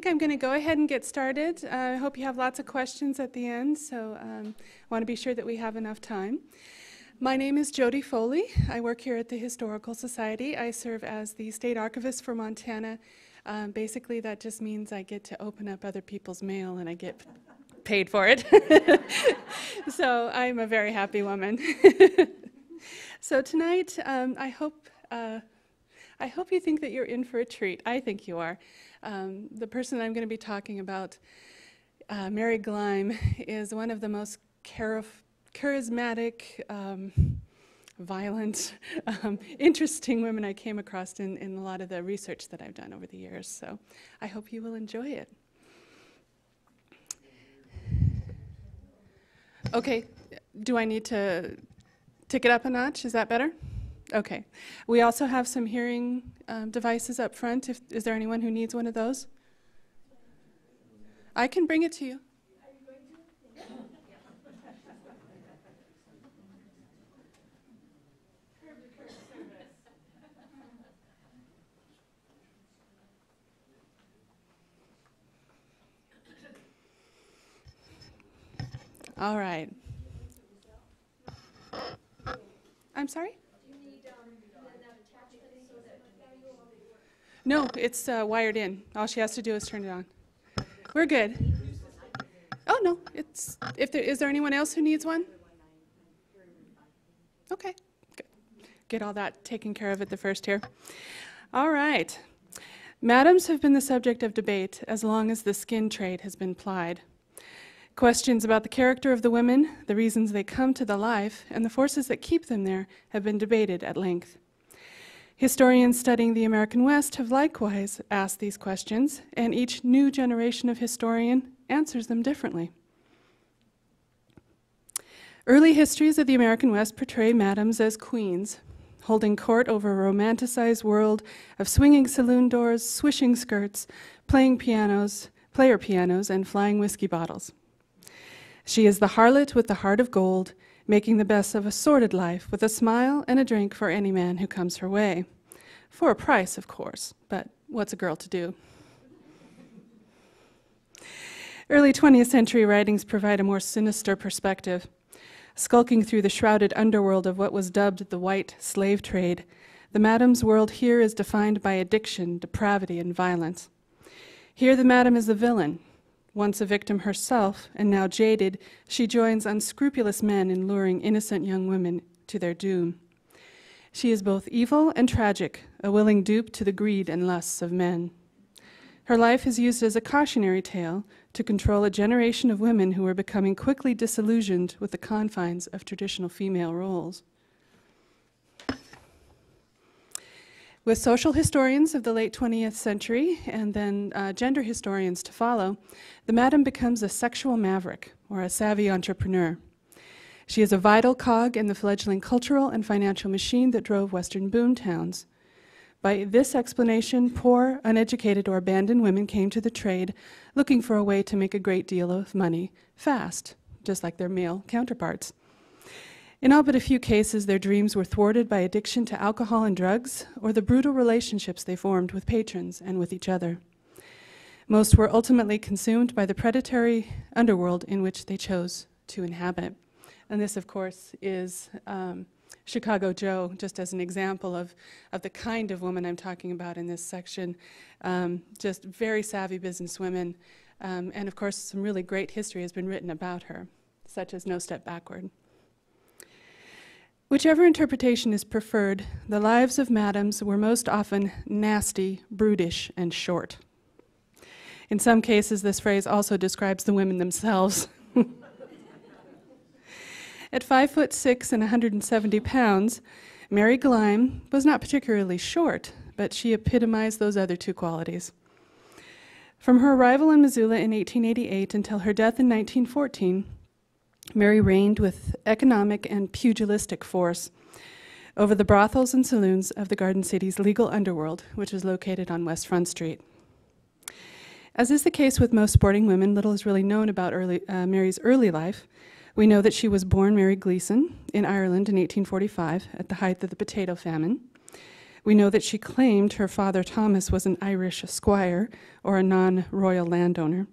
I'm going to go ahead and get started. I hope you have lots of questions at the end, so I want to be sure that we have enough time. My name is Jodie Foley. I work here at the Historical Society. I serve as the State Archivist for Montana. Basically, that just means I get to open up other people's mail and I get paid for it. So I'm a very happy woman. So tonight, I hope you think that you're in for a treat. I think you are. The person I'm going to be talking about, Mary Gleim, is one of the most charismatic, violent, interesting women I came across in a lot of the research that I've done over the years. So I hope you will enjoy it. Okay, do I need to tick it up a notch? Is that better? Okay. We also have some hearing devices up front. Is there anyone who needs one of those? I can bring it to you. Are you going to? All right. I'm sorry? No, it's wired in. All she has to do is turn it on. We're good. Oh no, is there anyone else who needs one? Okay, good. Get all that taken care of at the first here. All right. Madams have been the subject of debate as long as the skin trade has been plied. Questions about the character of the women, the reasons they come to the life, and the forces that keep them there have been debated at length. Historians studying the American West have likewise asked these questions, and each new generation of historian answers them differently. Early histories of the American West portray madams as queens, holding court over a romanticized world of swinging saloon doors, swishing skirts, player pianos, and flying whiskey bottles. She is the harlot with the heart of gold, making the best of a sordid life with a smile and a drink for any man who comes her way. For a price, of course, but what's a girl to do? Early 20th century writings provide a more sinister perspective. Skulking through the shrouded underworld of what was dubbed the white slave trade, the madam's world here is defined by addiction, depravity, and violence. Here the madam is the villain. Once a victim herself, and now jaded, she joins unscrupulous men in luring innocent young women to their doom. She is both evil and tragic, a willing dupe to the greed and lusts of men. Her life is used as a cautionary tale to control a generation of women who are becoming quickly disillusioned with the confines of traditional female roles. With social historians of the late 20th century and then gender historians to follow, the madam becomes a sexual maverick or a savvy entrepreneur. She is a vital cog in the fledgling cultural and financial machine that drove Western boom towns. By this explanation, poor, uneducated, or abandoned women came to the trade looking for a way to make a great deal of money fast, just like their male counterparts. In all but a few cases, their dreams were thwarted by addiction to alcohol and drugs, or the brutal relationships they formed with patrons and with each other. Most were ultimately consumed by the predatory underworld in which they chose to inhabit. And this, of course, is Chicago Joe, just as an example of the kind of woman I'm talking about in this section. Just very savvy businesswomen, and of course, some really great history has been written about her, such as No Step Backward. Whichever interpretation is preferred, the lives of madams were most often nasty, brutish, and short. In some cases, this phrase also describes the women themselves. At 5'6" and 170 pounds, Mary Gleim was not particularly short, but she epitomized those other two qualities. From her arrival in Missoula in 1888 until her death in 1914, Mary reigned with economic and pugilistic force over the brothels and saloons of the Garden City's legal underworld, which was located on West Front Street. As is the case with most sporting women, little is really known about Mary's early life. We know that she was born Mary Gleason in Ireland in 1845 at the height of the potato famine. We know that she claimed her father Thomas was an Irish squire or a non-royal landowner.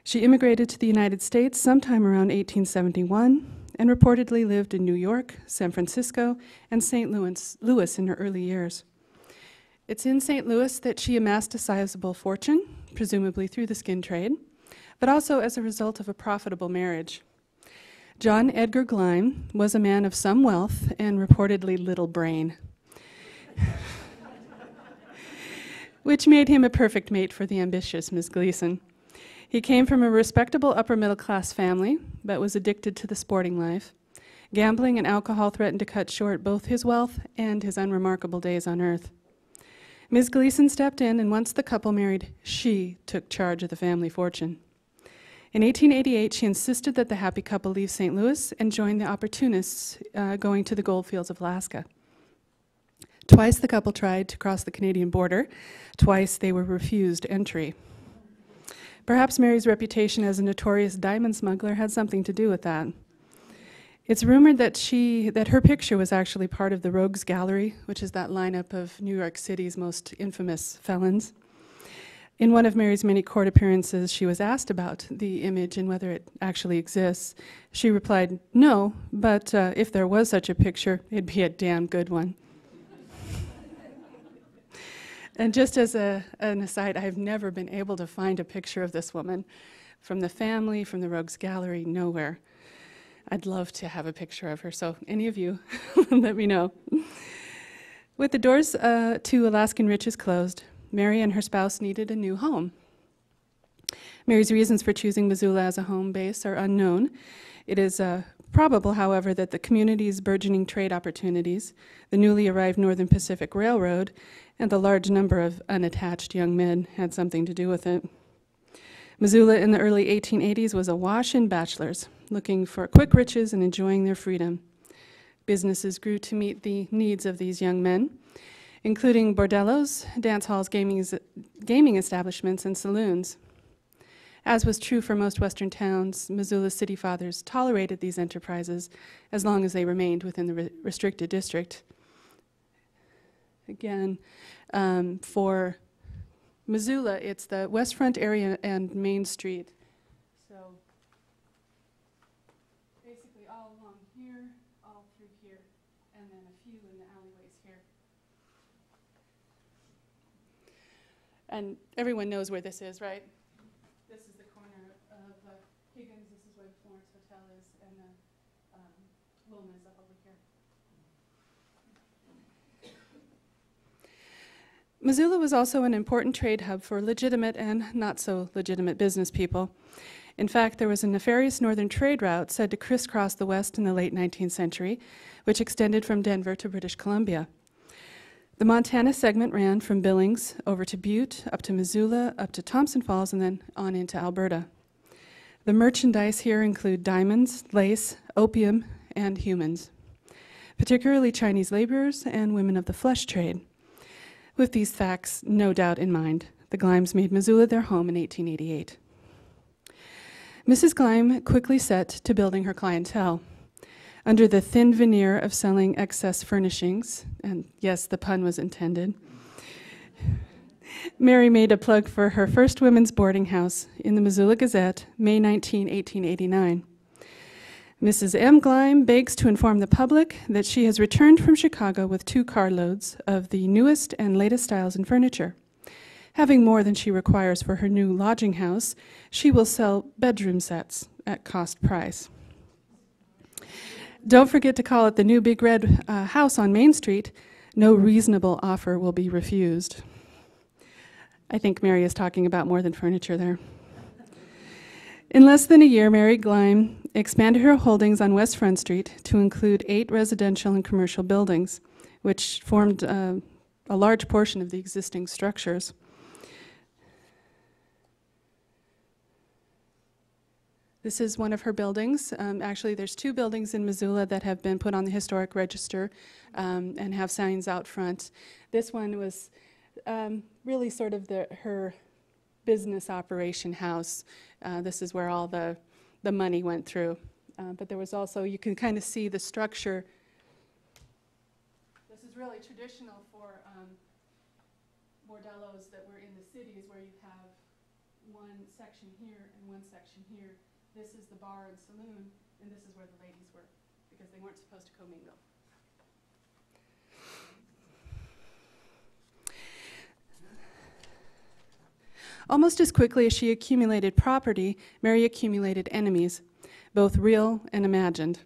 She immigrated to the United States sometime around 1871 and reportedly lived in New York, San Francisco, and St. Louis in her early years. It's in St. Louis that she amassed a sizable fortune, presumably through the skin trade, but also as a result of a profitable marriage. John Edgar Gleim was a man of some wealth and reportedly little brain, which made him a perfect mate for the ambitious Miss Gleason. He came from a respectable upper-middle-class family, but was addicted to the sporting life. Gambling and alcohol threatened to cut short both his wealth and his unremarkable days on earth. Ms. Gleason stepped in, and once the couple married, she took charge of the family fortune. In 1888, she insisted that the happy couple leave St. Louis and join the opportunists going to the goldfields of Alaska. Twice the couple tried to cross the Canadian border. Twice they were refused entry. Perhaps Mary's reputation as a notorious diamond smuggler had something to do with that. It's rumored that her picture was actually part of the Rogues Gallery, which is that lineup of New York City's most infamous felons. In one of Mary's many court appearances, she was asked about the image and whether it actually exists. She replied, "No, but if there was such a picture, it'd be a damn good one." And just as an aside, I've never been able to find a picture of this woman from the family, from the Rogues Gallery, nowhere. I'd love to have a picture of her, so any of you, let me know. With the doors to Alaskan riches closed, Mary and her spouse needed a new home. Mary's reasons for choosing Missoula as a home base are unknown. It is probable, however, that the community's burgeoning trade opportunities, the newly arrived Northern Pacific Railroad, and the large number of unattached young men had something to do with it. Missoula in the early 1880s was awash in bachelors, looking for quick riches and enjoying their freedom. Businesses grew to meet the needs of these young men, including bordellos, dance halls, gaming establishments, and saloons. As was true for most Western towns, Missoula's city fathers tolerated these enterprises as long as they remained within the restricted district. Again, for Missoula, it's the West Front area and Main Street. So basically all along here, all through here, and then a few in the alleyways here. And everyone knows where this is, right? This is the corner of Higgins. This is where the Florence Hotel is, and the Wilma is up over here. Missoula was also an important trade hub for legitimate and not so legitimate business people. In fact, there was a nefarious northern trade route said to crisscross the West in the late 19th century, which extended from Denver to British Columbia. The Montana segment ran from Billings over to Butte, up to Missoula, up to Thompson Falls, and then on into Alberta. The merchandise here include diamonds, lace, opium, and humans, particularly Chinese laborers and women of the flesh trade. With these facts no doubt in mind, the Gleims made Missoula their home in 1888. Mrs. Gleim quickly set to building her clientele. Under the thin veneer of selling excess furnishings, and yes, the pun was intended, Mary made a plug for her first women's boarding house in the Missoula Gazette, May 19, 1889. Mrs. M. Gleim begs to inform the public that she has returned from Chicago with 2 carloads of the newest and latest styles in furniture. Having more than she requires for her new lodging house, she will sell bedroom sets at cost price. Don't forget to call it the new Big Red house on Main Street. No reasonable offer will be refused. I think Mary is talking about more than furniture there. In less than a year, Mary Gleim expanded her holdings on West Front Street to include 8 residential and commercial buildings, which formed a large portion of the existing structures. This is one of her buildings. Actually, there's 2 buildings in Missoula that have been put on the historic register and have signs out front. This one was really sort of her business operation house. This is where all the money went through. But there was also, you can kind of see the structure. This is really traditional for bordellos that were in the cities, where you have one section here and one section here. This is the bar and saloon, and this is where the ladies were, because they weren't supposed to commingle. Almost as quickly as she accumulated property, Mary accumulated enemies, both real and imagined.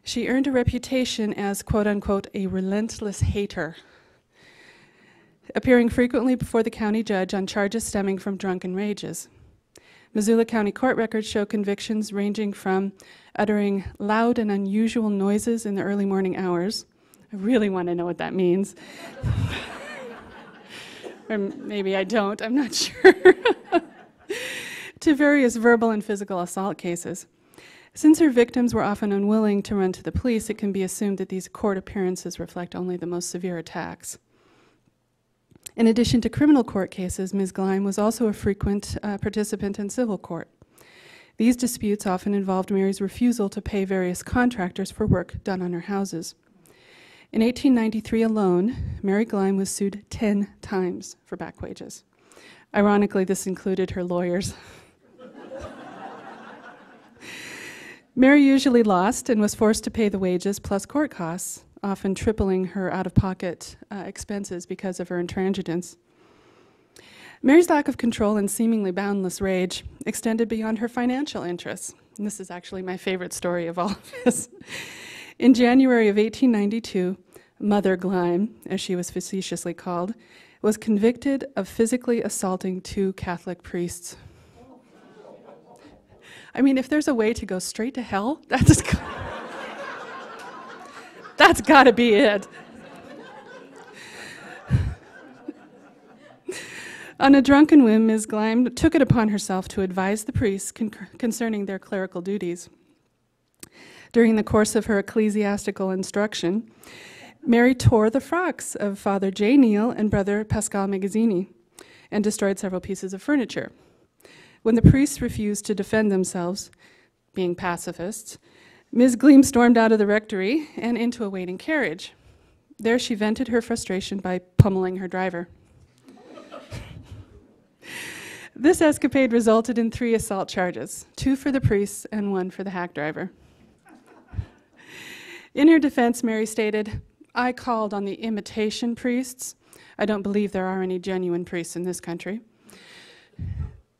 She earned a reputation as, quote-unquote, a relentless hater, appearing frequently before the county judge on charges stemming from drunken rages. Missoula County court records show convictions ranging from uttering loud and unusual noises in the early morning hours. I really want to know what that means. Or maybe I don't, I'm not sure. To various verbal and physical assault cases. Since her victims were often unwilling to run to the police, it can be assumed that these court appearances reflect only the most severe attacks. In addition to criminal court cases, Ms. Gleim was also a frequent participant in civil court. These disputes often involved Mary's refusal to pay various contractors for work done on her houses. In 1893 alone, Mary Gleim was sued 10 times for back wages. Ironically, this included her lawyers. Mary usually lost and was forced to pay the wages plus court costs, often tripling her out-of-pocket expenses because of her intransigence. Mary's lack of control and seemingly boundless rage extended beyond her financial interests. And this is actually my favorite story of all of this. In January of 1892, Mother Gleim, as she was facetiously called, was convicted of physically assaulting 2 Catholic priests. I mean, if there's a way to go straight to hell, that's got to be it. On a drunken whim, Ms. Gleim took it upon herself to advise the priests concerning their clerical duties. During the course of her ecclesiastical instruction, Mary tore the frocks of Father J. Neal and Brother Pascal Magazzini and destroyed several pieces of furniture. When the priests refused to defend themselves, being pacifists, Ms. Gleim stormed out of the rectory and into a waiting carriage. There she vented her frustration by pummeling her driver. This escapade resulted in 3 assault charges, 2 for the priests and 1 for the hack driver. In her defense, Mary stated, "I called on the imitation priests. I don't believe there are any genuine priests in this country,"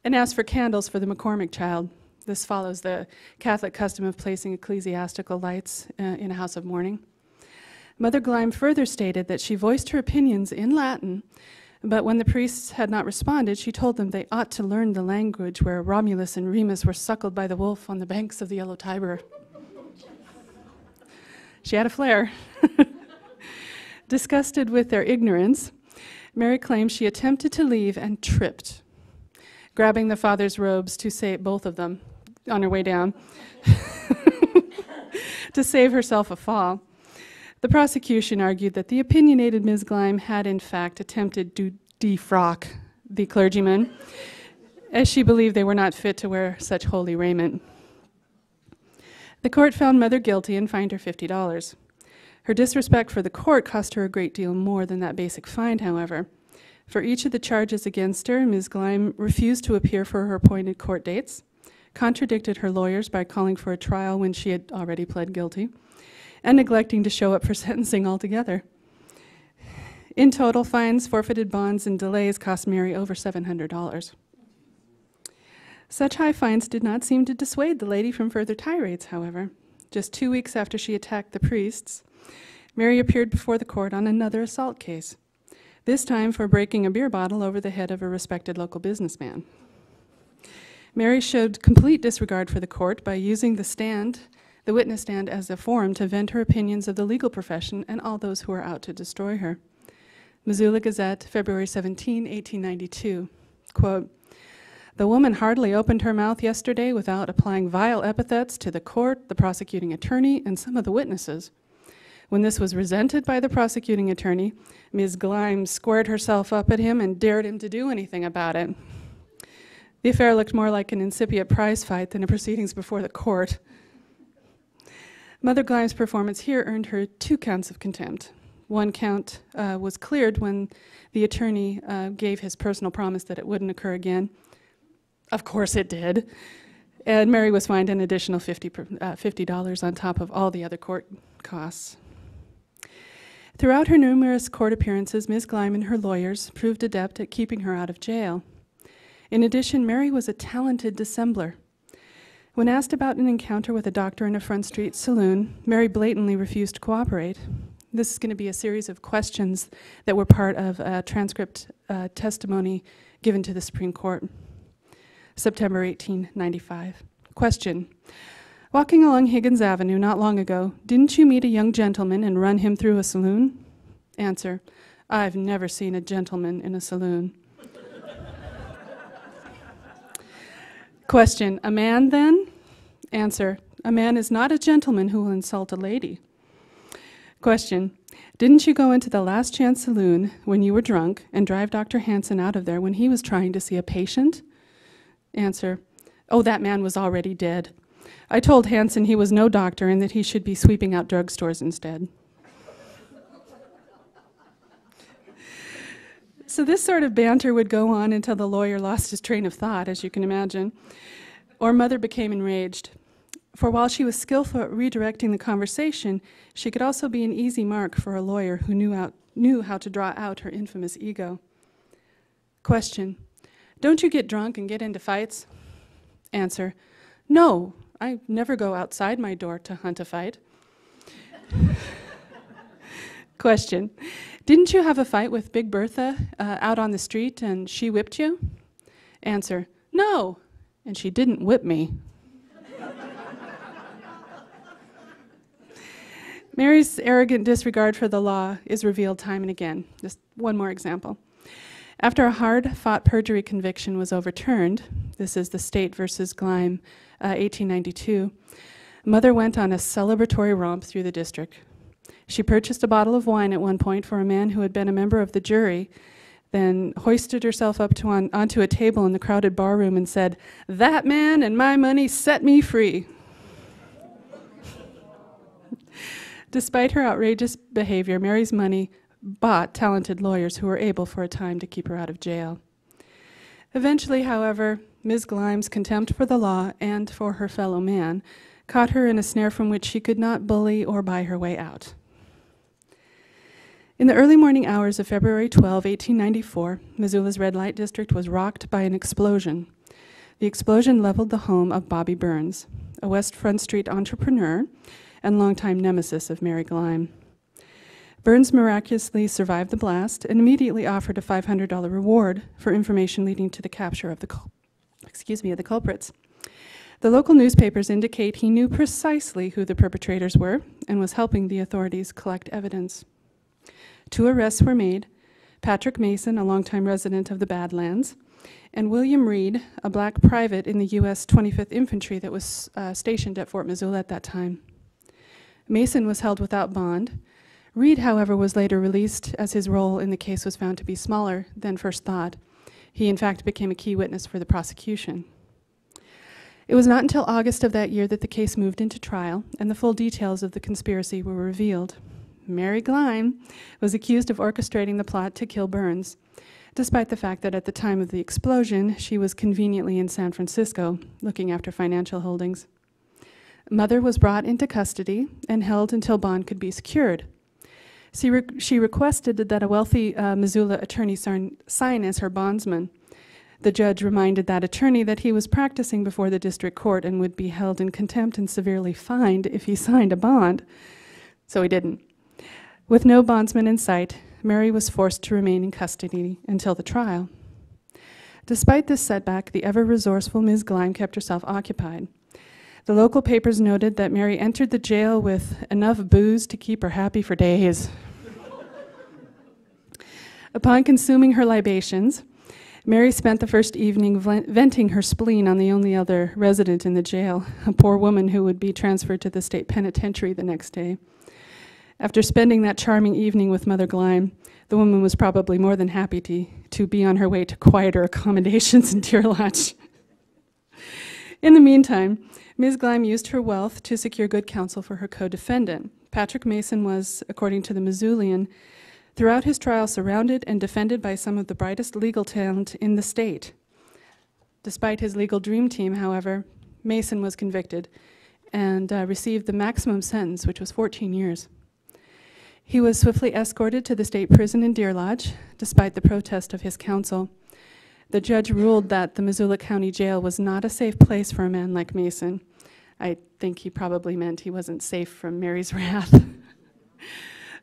and asked for candles for the McCormick child. This follows the Catholic custom of placing ecclesiastical lights in a house of mourning. Mother Gleim further stated that she voiced her opinions in Latin, but when the priests had not responded, she told them they ought to learn the language where Romulus and Remus were suckled by the wolf on the banks of the Yellow Tiber. She had a flair. Disgusted with their ignorance, Mary claims she attempted to leave and tripped, grabbing the father's robes to save both of them on her way down to save herself a fall. The prosecution argued that the opinionated Ms. Gleim had in fact attempted to defrock the clergymen, as she believed they were not fit to wear such holy raiment. The court found Mother guilty and fined her $50. Her disrespect for the court cost her a great deal more than that basic fine, however. For each of the charges against her, Ms. Gleim refused to appear for her appointed court dates, contradicted her lawyers by calling for a trial when she had already pled guilty, and neglecting to show up for sentencing altogether. In total, fines, forfeited bonds, and delays cost Mary over $700. Such high fines did not seem to dissuade the lady from further tirades, however. Just 2 weeks after she attacked the priests, Mary appeared before the court on another assault case, this time for breaking a beer bottle over the head of a respected local businessman. Mary showed complete disregard for the court by using the witness stand, as a forum to vent her opinions of the legal profession and all those who are out to destroy her. Missoula Gazette, February 17, 1892, quote, "The woman hardly opened her mouth yesterday without applying vile epithets to the court, the prosecuting attorney, and some of the witnesses. When this was resented by the prosecuting attorney, Ms. Gleim squared herself up at him and dared him to do anything about it. The affair looked more like an incipient prize fight than a proceedings before the court." Mother Gleim's performance here earned her 2 counts of contempt. One count was cleared when the attorney gave his personal promise that it wouldn't occur again. Of course it did. And Mary was fined an additional $50 on top of all the other court costs. Throughout her numerous court appearances, Ms. Gleim and her lawyers proved adept at keeping her out of jail. In addition, Mary was a talented dissembler. When asked about an encounter with a doctor in a Front Street saloon, Mary blatantly refused to cooperate. This is going to be a series of questions that were part of a transcript testimony given to the Supreme Court. September 1895. Question. Walking along Higgins Avenue not long ago, didn't you meet a young gentleman and run him through a saloon? Answer. I've never seen a gentleman in a saloon. Question. A man then? Answer. A man is not a gentleman who will insult a lady. Question. Didn't you go into the Last Chance Saloon when you were drunk and drive Dr. Hansen out of there when he was trying to see a patient? Answer. Oh, that man was already dead. I told Hansen he was no doctor and that he should be sweeping out drugstores instead. So this sort of banter would go on until the lawyer lost his train of thought, as you can imagine, or Mother became enraged. For while she was skillful at redirecting the conversation, she could also be an easy mark for a lawyer who knew how to draw out her infamous ego. Question. Don't you get drunk and get into fights? Answer. No, I never go outside my door to hunt a fight. Question. Didn't you have a fight with Big Bertha out on the street and she whipped you? Answer. No, and she didn't whip me. Mary's arrogant disregard for the law is revealed time and again. Just one more example. After a hard-fought perjury conviction was overturned, this is the State versus Gleim, 1892, Mother went on a celebratory romp through the district. She purchased a bottle of wine at one point for a man who had been a member of the jury, then hoisted herself up onto a table in the crowded barroom and said, "That man and my money set me free." Despite her outrageous behavior, Mary's money bought talented lawyers who were able for a time to keep her out of jail. Eventually, however, Ms. Gleim's contempt for the law and for her fellow man caught her in a snare from which she could not bully or buy her way out. In the early morning hours of February 12, 1894, Missoula's red light district was rocked by an explosion. The explosion leveled the home of Bobby Burns, a West Front Street entrepreneur and longtime nemesis of Mary Gleim. Burns miraculously survived the blast and immediately offered a $500 reward for information leading to the capture of the culprits. The local newspapers indicate he knew precisely who the perpetrators were and was helping the authorities collect evidence. 2 arrests were made: Patrick Mason, a longtime resident of the Badlands, and William Reed, a black private in the U.S. 25th Infantry that was stationed at Fort Missoula at that time. Mason was held without bond. Reed, however, was later released as his role in the case was found to be smaller than first thought. He, in fact, became a key witness for the prosecution. It was not until August of that year that the case moved into trial and the full details of the conspiracy were revealed. Mary Gleim was accused of orchestrating the plot to kill Burns, despite the fact that at the time of the explosion, she was conveniently in San Francisco looking after financial holdings. Mother was brought into custody and held until bond could be secured. She requested that a wealthy Missoula attorney sign as her bondsman. The judge reminded that attorney that he was practicing before the district court and would be held in contempt and severely fined if he signed a bond, so he didn't. With no bondsman in sight, Mary was forced to remain in custody until the trial. Despite this setback, the ever-resourceful Ms. Gleim kept herself occupied. The local papers noted that Mary entered the jail with enough booze to keep her happy for days. Upon consuming her libations, Mary spent the first evening venting her spleen on the only other resident in the jail, a poor woman who would be transferred to the state penitentiary the next day. After spending that charming evening with Mother Gleim, the woman was probably more than happy to be on her way to quieter accommodations in Deer Lodge. In the meantime, Ms. Gleim used her wealth to secure good counsel for her co-defendant, Patrick Mason was, according to the Missoulian, throughout his trial surrounded and defended by some of the brightest legal talent in the state. Despite his legal dream team, however, Mason was convicted and received the maximum sentence, which was 14 years. He was swiftly escorted to the state prison in Deer Lodge, despite the protest of his counsel. The judge ruled that the Missoula County Jail was not a safe place for a man like Mason. I think he probably meant he wasn't safe from Mary's wrath.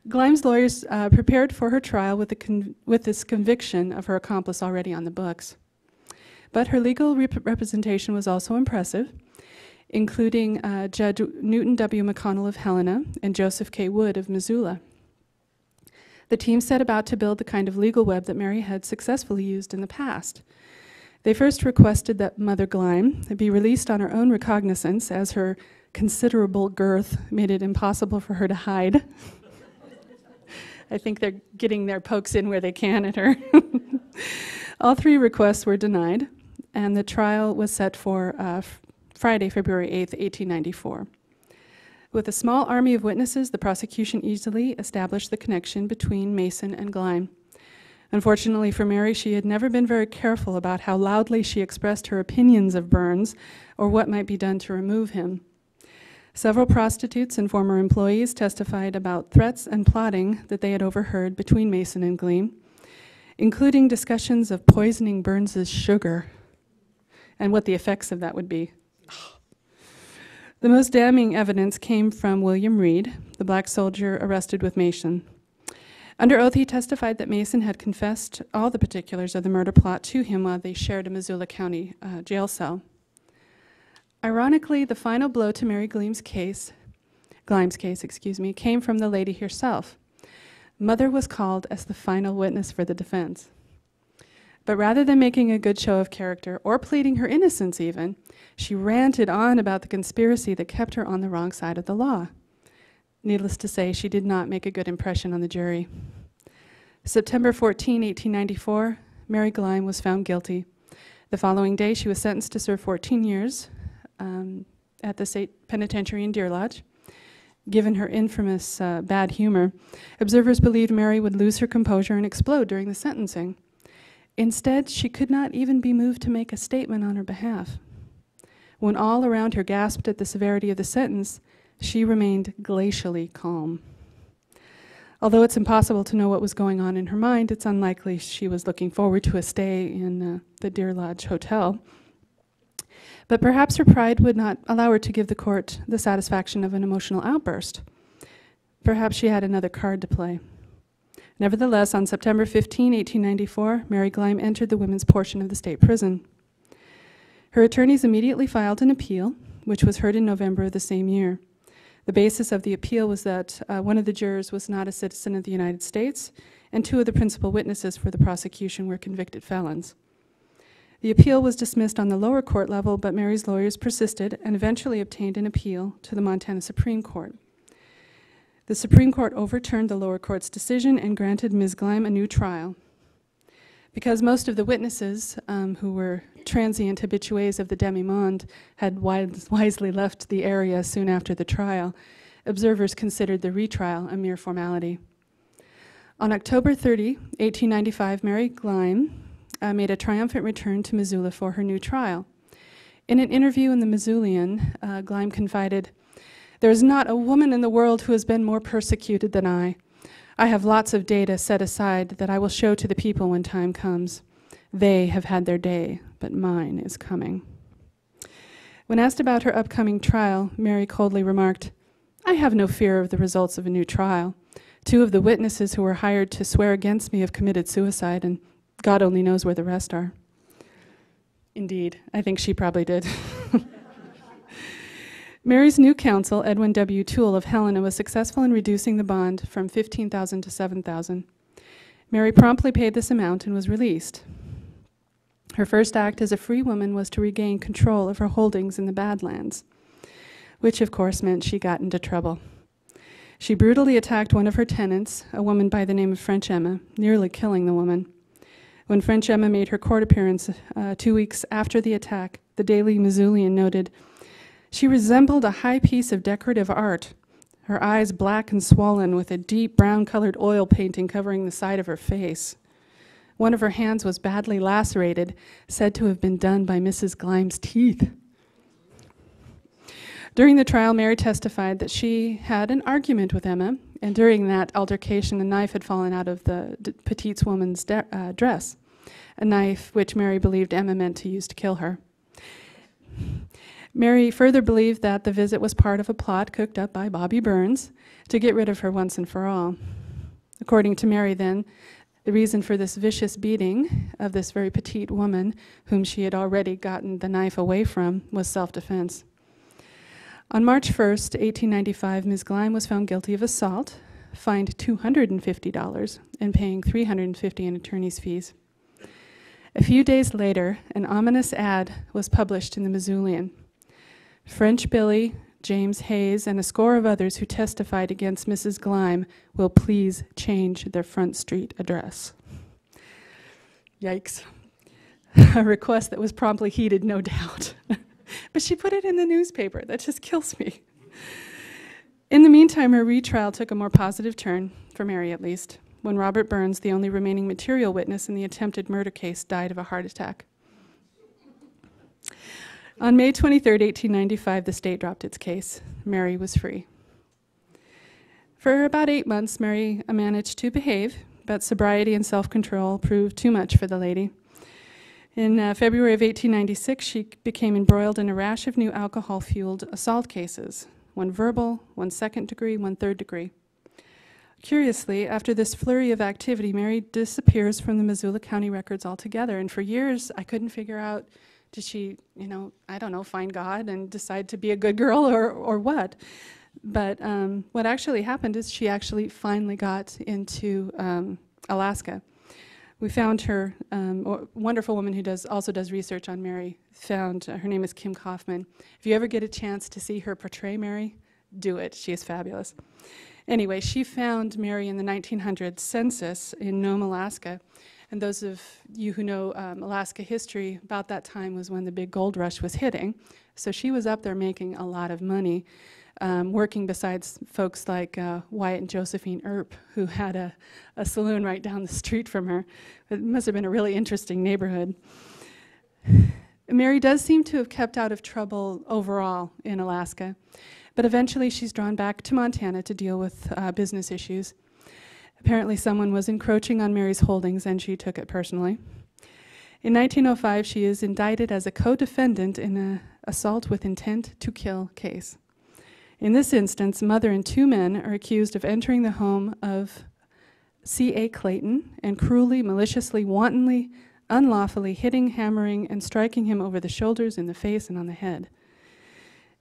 Gleim's lawyers prepared for her trial with this conviction of her accomplice already on the books. But her legal representation was also impressive, including Judge Newton W. McConnell of Helena and Joseph K. Wood of Missoula. The team set about to build the kind of legal web that Mary had successfully used in the past. They first requested that Mother Gleim be released on her own recognizance, as her considerable girth made it impossible for her to hide. I think they're getting their pokes in where they can at her. All three requests were denied, and the trial was set for Friday, February 8th, 1894. With a small army of witnesses, the prosecution easily established the connection between Mason and Gleim. Unfortunately for Mary, she had never been very careful about how loudly she expressed her opinions of Burns or what might be done to remove him. Several prostitutes and former employees testified about threats and plotting that they had overheard between Mason and Gleim, including discussions of poisoning Burns's sugar and what the effects of that would be. The most damning evidence came from William Reed, the black soldier arrested with Mason. Under oath, he testified that Mason had confessed all the particulars of the murder plot to him while they shared a Missoula County jail cell. Ironically, the final blow to Mary Gleim's case, came from the lady herself. Mother was called as the final witness for the defense. But rather than making a good show of character, or pleading her innocence even, she ranted on about the conspiracy that kept her on the wrong side of the law. Needless to say, she did not make a good impression on the jury. September 14, 1894, Mary Gleim was found guilty. The following day, she was sentenced to serve 14 years at the state penitentiary in Deer Lodge. Given her infamous bad humor, observers believed Mary would lose her composure and explode during the sentencing. Instead, she could not even be moved to make a statement on her behalf. When all around her gasped at the severity of the sentence, she remained glacially calm. Although it's impossible to know what was going on in her mind, it's unlikely she was looking forward to a stay in the Deer Lodge Hotel. But perhaps her pride would not allow her to give the court the satisfaction of an emotional outburst. Perhaps she had another card to play. Nevertheless, on September 15, 1894, Mary Gleim entered the women's portion of the state prison. Her attorneys immediately filed an appeal, which was heard in November of the same year. The basis of the appeal was that one of the jurors was not a citizen of the United States, and two of the principal witnesses for the prosecution were convicted felons. The appeal was dismissed on the lower court level, but Mary's lawyers persisted and eventually obtained an appeal to the Montana Supreme Court. The Supreme Court overturned the lower court's decision and granted Ms. Gleim a new trial. Because most of the witnesses, who were transient habitués of the demi-monde, had wisely left the area soon after the trial, observers considered the retrial a mere formality. On October 30, 1895, Mary Gleim made a triumphant return to Missoula for her new trial. In an interview in the Missoulian, Gleim confided, "There is not a woman in the world who has been more persecuted than I. I have lots of data set aside that I will show to the people when time comes. They have had their day, but mine is coming." When asked about her upcoming trial, Mary coldly remarked, "I have no fear of the results of a new trial. Two of the witnesses who were hired to swear against me have committed suicide, and God only knows where the rest are." Indeed, I think she probably did. Mary's new counsel, Edwin W. Toole of Helena, was successful in reducing the bond from $15,000 to $7,000. Mary promptly paid this amount and was released. Her first act as a free woman was to regain control of her holdings in the Badlands, which of course meant she got into trouble. She brutally attacked one of her tenants, a woman by the name of French Emma, nearly killing the woman. When French Emma made her court appearance 2 weeks after the attack, the Daily Missoulian noted, "She resembled a high piece of decorative art. her eyes black and swollen with a deep brown-colored oil painting covering the side of her face. One of her hands was badly lacerated, said to have been done by Mrs. Gleim's teeth. During the trial, Mary testified that she had an argument with Emma, and during that altercation, a knife had fallen out of the petite woman's dress, a knife which Mary believed Emma meant to use to kill her. Mary further believed that the visit was part of a plot cooked up by Bobby Burns to get rid of her once and for all. According to Mary, then, the reason for this vicious beating of this very petite woman, whom she had already gotten the knife away from, was self-defense. On March 1st, 1895, Ms. Gleim was found guilty of assault, fined $250, and paying $350 in attorney's fees. A few days later, an ominous ad was published in the Missoulian. French Billy, James Hayes, and a score of others who testified against Mrs. Gleim will please change their Front Street address. Yikes. A request that was promptly heeded, no doubt. But she put it in the newspaper. That just kills me. In the meantime, her retrial took a more positive turn, for Mary at least, when Robert Burns, the only remaining material witness in the attempted murder case, died of a heart attack. On May 23, 1895, the state dropped its case. Mary was free. For about 8 months, Mary managed to behave, but sobriety and self-control proved too much for the lady. In February of 1896, she became embroiled in a rash of new alcohol-fueled assault cases, one verbal, one second degree, one third degree. Curiously, after this flurry of activity, Mary disappears from the Missoula County records altogether, and for years I couldn't figure out, did she, I don't know, find God and decide to be a good girl or what? But what actually happened is she actually finally got into Alaska. We found her, a wonderful woman who also does research on Mary, found, her name is Kim Kaufman. If you ever get a chance to see her portray Mary, do it. She is fabulous. Anyway, she found Mary in the 1900 census in Nome, Alaska. And those of you who know Alaska history, about that time was when the big gold rush was hitting. So she was up there making a lot of money, working besides folks like Wyatt and Josephine Earp, who had a saloon right down the street from her. It must have been a really interesting neighborhood. Mary does seem to have kept out of trouble overall in Alaska, but eventually she's drawn back to Montana to deal with business issues. Apparently someone was encroaching on Mary's holdings and she took it personally. In 1905, she is indicted as a co-defendant in an assault with intent to kill case. In this instance, mother and 2 men are accused of entering the home of C.A. Clayton and cruelly, maliciously, wantonly, unlawfully hitting, hammering, and striking him over the shoulders, in the face, and on the head.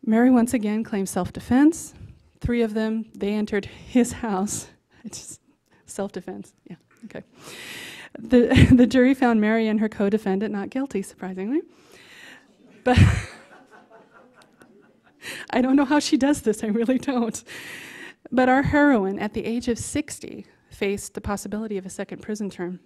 Mary once again claims self-defense. 3 of them, they entered his house. It's just self-defense, yeah, okay. The jury found Mary and her co-defendant not guilty, surprisingly. But I don't know how she does this, I really don't. But our heroine, at the age of 60, faced the possibility of a second prison term.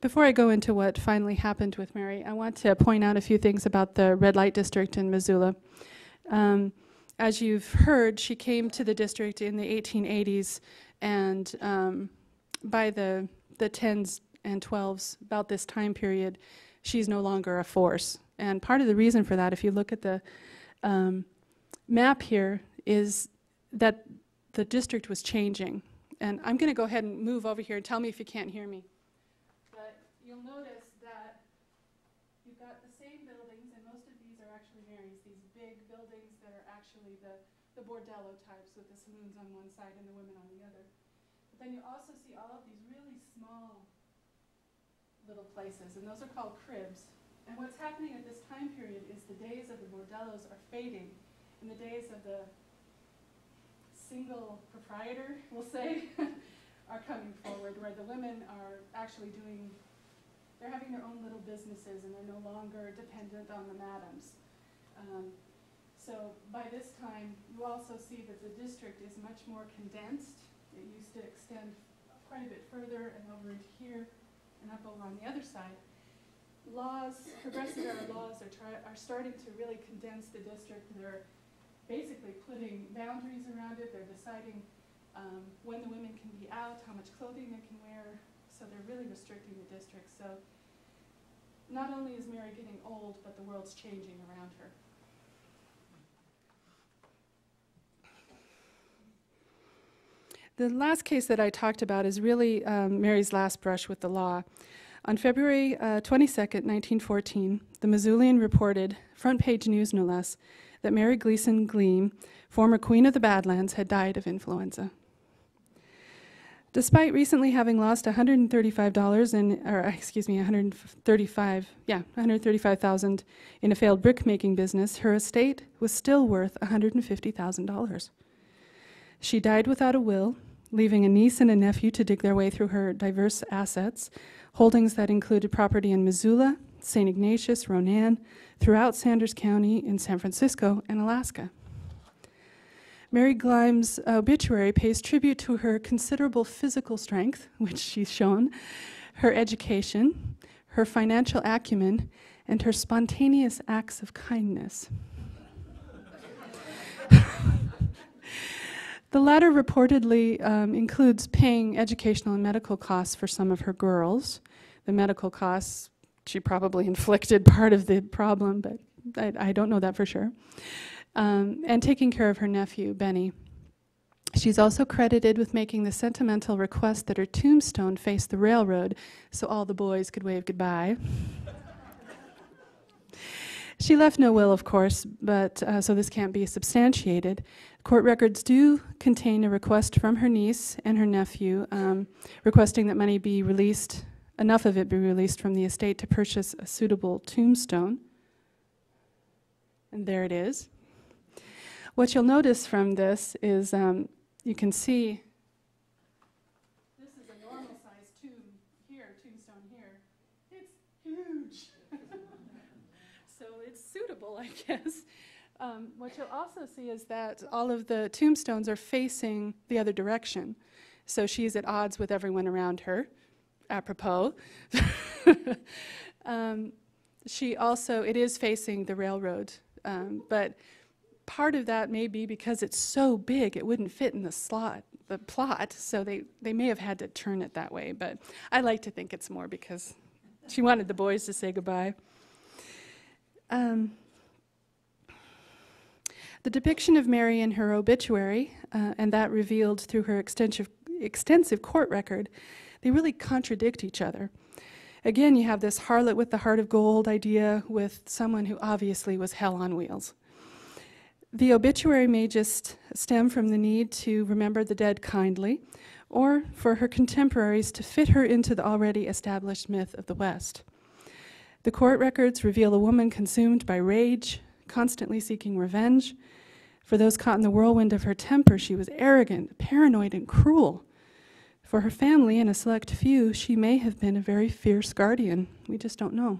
Before I go into what finally happened with Mary, I want to point out a few things about the red light district in Missoula. As you've heard, she came to the district in the 1880s, and by the 10s and 12s, about this time period, she's no longer a force. And part of the reason for that, if you look at the map here, is that the district was changing. And I'm going to go ahead and move over here and tell me if you can't hear me. But you'll notice that you've got the same buildings, and most of these are actually Mary's, these big buildings that are actually the bordello types with the saloons on one side and the women on the other. But then you also see all of these really small little places, and those are called cribs. And what's happening at this time period is the days of the bordellos are fading, and the days of the single proprietor, we'll say, are coming forward, where the women are actually they're having their own little businesses, and they're no longer dependent on the madams. So by this time, you also see that the district is much more condensed. It used to extend quite a bit further and over into here and up over on the other side. progressive era laws are starting to really condense the district. They're basically putting boundaries around it. They're deciding when the women can be out, how much clothing they can wear. So they're really restricting the district. So not only is Mary getting old, but the world's changing around her. The last case that I talked about is really Mary's last brush with the law. On February 22nd, 1914, the Missoulian reported, front page news no less, that Mary Gleason Gleim, former Queen of the Badlands, had died of influenza. Despite recently having lost $135,000 in a failed brick-making business, her estate was still worth $150,000. She died without a will, leaving a niece and a nephew to dig their way through her diverse assets, holdings that included property in Missoula, St. Ignatius, Ronan, throughout Sanders County, in San Francisco, and Alaska. Mary Gleim's obituary pays tribute to her considerable physical strength, which she's shown, her education, her financial acumen, and her spontaneous acts of kindness. The latter reportedly includes paying educational and medical costs for some of her girls. The medical costs, she probably inflicted part of the problem, but I don't know that for sure. And taking care of her nephew, Benny. She's also credited with making the sentimental request that her tombstone face the railroad so all the boys could wave goodbye. She left no will, of course, but so this can't be substantiated. Court records do contain a request from her niece and her nephew requesting that money be released, enough of it be released from the estate to purchase a suitable tombstone. And there it is. What you'll notice from this is you can see this is a normal size tombstone here. It's huge. So it's suitable, I guess. What you'll also see is that all of the tombstones are facing the other direction. So she's at odds with everyone around her, apropos. She also, it is facing the railroad, but part of that may be because it's so big it wouldn't fit in the plot, so they may have had to turn it that way, but I like to think it's more because she wanted the boys to say goodbye. The depiction of Mary in her obituary, and that revealed through her extensive court record, they really contradict each other. Again, you have this harlot with the heart of gold idea with someone who obviously was hell on wheels. The obituary may just stem from the need to remember the dead kindly, or for her contemporaries to fit her into the already established myth of the West. The court records reveal a woman consumed by rage, constantly seeking revenge. For those caught in the whirlwind of her temper, she was arrogant, paranoid, and cruel. For her family and a select few, she may have been a very fierce guardian. We just don't know.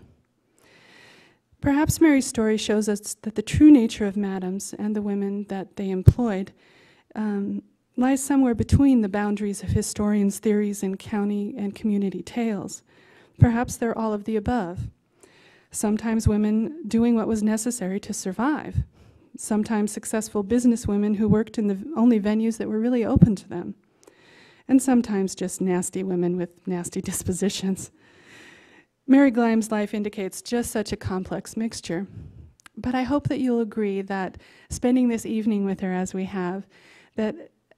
Perhaps Mary's story shows us that the true nature of madams and the women that they employed lies somewhere between the boundaries of historians' theories and county and community tales. Perhaps they're all of the above. Sometimes women doing what was necessary to survive. Sometimes successful businesswomen who worked in the only venues that were really open to them. And sometimes just nasty women with nasty dispositions. Mary Gleim's life indicates just such a complex mixture. But I hope that you'll agree that spending this evening with her as we have, that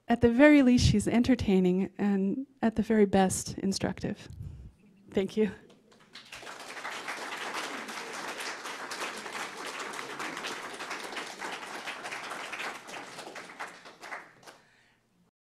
at the very least she's entertaining and at the very best instructive. Thank you.